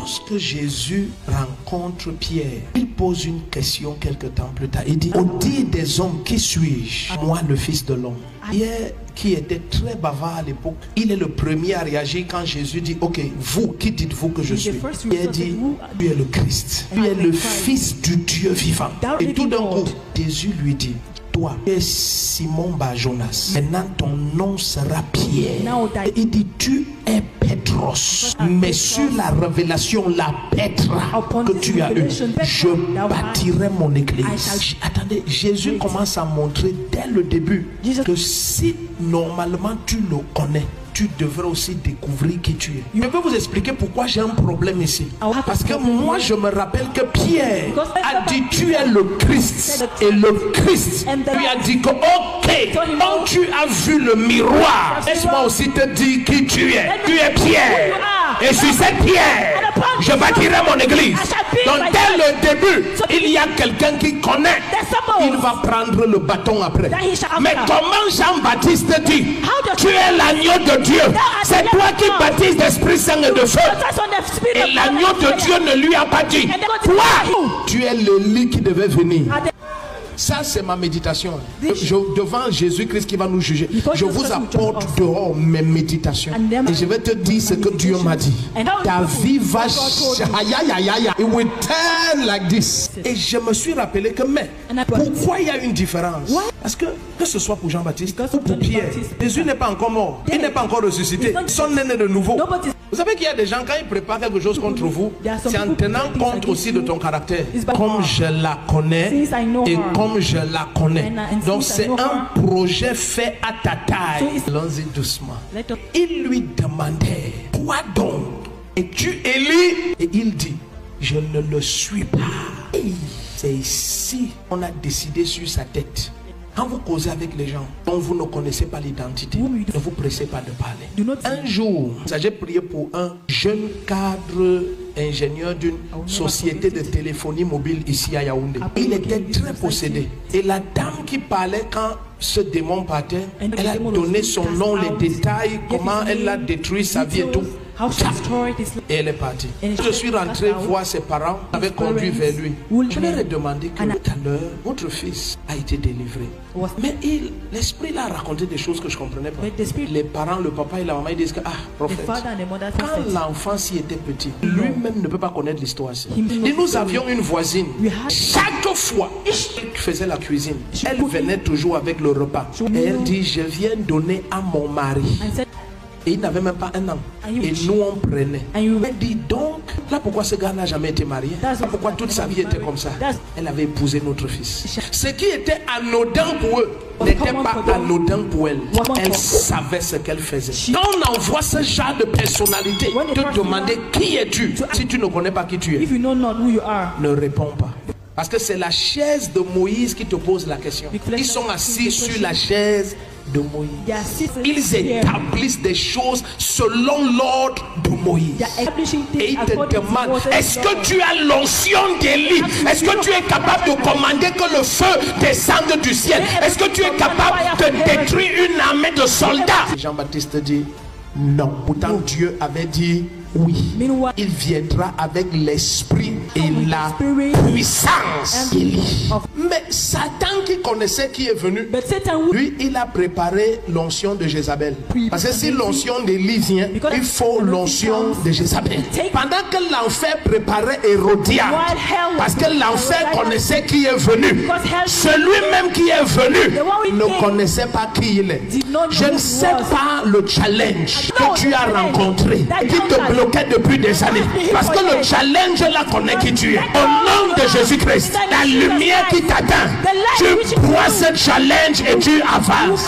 lorsque Jésus rencontre Pierre, il pose une question quelque temps plus tard. Il dit, au dire des hommes, qui suis-je? Moi, le Fils de l'homme. Pierre, qui était très bavard à l'époque, il est le premier à réagir quand Jésus dit, ok, vous, qui dites-vous que je suis? Pierre dit, tu es le Christ, tu es le Fils du Dieu vivant. Et tout d'un coup, Jésus lui dit, toi, tu es Simon Bar-Jonas. Maintenant, ton nom sera Pierre. Et il dit, tu es Pétros. Mais sur la révélation, la Pétra que tu as eue, je bâtirai mon église. Attendez, Jésus commence à montrer dès le début que si normalement tu le connais, tu devrais aussi découvrir qui tu es. Je peux vous expliquer pourquoi j'ai un problème ici. Parce que moi, je me rappelle que Pierre a dit, tu es le Christ. Et le Christ lui a dit que, ok, quand tu as vu le miroir, laisse-moi aussi te dire qui tu es. Tu es Pierre. Et sur cette pierre, je bâtirai mon église. Donc dès le début, il y a quelqu'un qui connaît. Il va prendre le bâton après. Mais comment Jean-Baptiste dit, tu es l'agneau de Dieu. C'est toi qui baptises d'Esprit Saint et de feu. Et l'agneau de Dieu ne lui a pas dit, toi, tu es le lit qui devait venir. Ça, c'est ma méditation. Devant Jésus-Christ qui va nous juger, je vous apporte dehors mes méditations. Et je vais te dire ce que Dieu m'a dit. Ta vie va... It will turn like this. Et je me suis rappelé que, mais, pourquoi il y a une différence? Parce que ce soit pour Jean-Baptiste ou pour Pierre, Jésus n'est pas encore mort. Il n'est pas encore ressuscité. Son né de nouveau. Vous savez qu'il y a des gens, quand ils préparent quelque chose contre vous, c'est en tenant compte aussi de ton caractère. Comme je la connais et comme je la connais. Donc c'est un projet fait à ta taille. Allons-y doucement. Il lui demandait, quoi donc? Es-tu Élie? Et il dit, je ne le suis pas. C'est ici qu'on a décidé sur sa tête. Quand vous causez avec les gens dont vous ne connaissez pas l'identité, ne vous pressez pas de parler. Un jour, j'ai prié pour un jeune cadre ingénieur d'une société de téléphonie mobile ici à Yaoundé. Il était très possédé. Et la dame qui parlait quand ce démon partait, elle a donné son nom, les détails, comment elle a détruit sa vie et tout. Et elle est partie. Je suis rentré voir ses parents, j'avais conduit vers lui. Je leur ai demandé que tout à l'heure, votre fils a été délivré. Mais l'esprit l'a raconté des choses que je ne comprenais pas. Les parents, le papa et la maman, ils disent que, ah, prophète, quand l'enfant s'y était petit, lui-même ne peut pas connaître l'histoire. Et nous avions une voisine. Chaque fois qu'elle faisait la cuisine, elle venait toujours avec le repas. Et elle dit, je viens donner à mon mari. Et il n'avait même pas un an. Et nous on prenait. Elle dit donc, là pourquoi ce gars n'a jamais été marié? Pourquoi toute sa vie était comme ça? Elle avait épousé notre fils. Ce qui était anodin pour eux n'était pas anodin pour elle. Elle savait ce qu'elle faisait. Quand on envoie ce genre de personnalité, te demander qui es-tu? Si tu ne connais pas qui tu es, ne réponds pas. Parce que c'est la chaise de Moïse qui te pose la question. Ils sont assis sur la chaise de Moïse. Ils établissent des choses selon l'ordre de Moïse. Et ils te demandent, est-ce que tu as l'onction d'Élie? Est-ce que tu es capable de commander que le feu descende du ciel? Est-ce que tu es capable de détruire une armée de soldats? Jean-Baptiste dit non. Pourtant Dieu avait dit oui, il viendra avec l'esprit et la puissance. Mais Satan qui connaissait qui est venu, lui il a préparé l'onction de Jézabel. Parce que si l'onction d'Élie vient, il faut l'onction de Jézabel. Pendant que l'enfer préparait Hérodiade, parce que l'enfer connaissait qui est venu, celui-même qui est venu ne connaissait pas qui il est. Je ne sais pas le challenge que tu as rencontré qui te bloque depuis des années, parce que le challenge là connaît qui tu es. Au nom de Jésus-Christ, la lumière qui t'atteint, tu vois ce challenge et tu avances.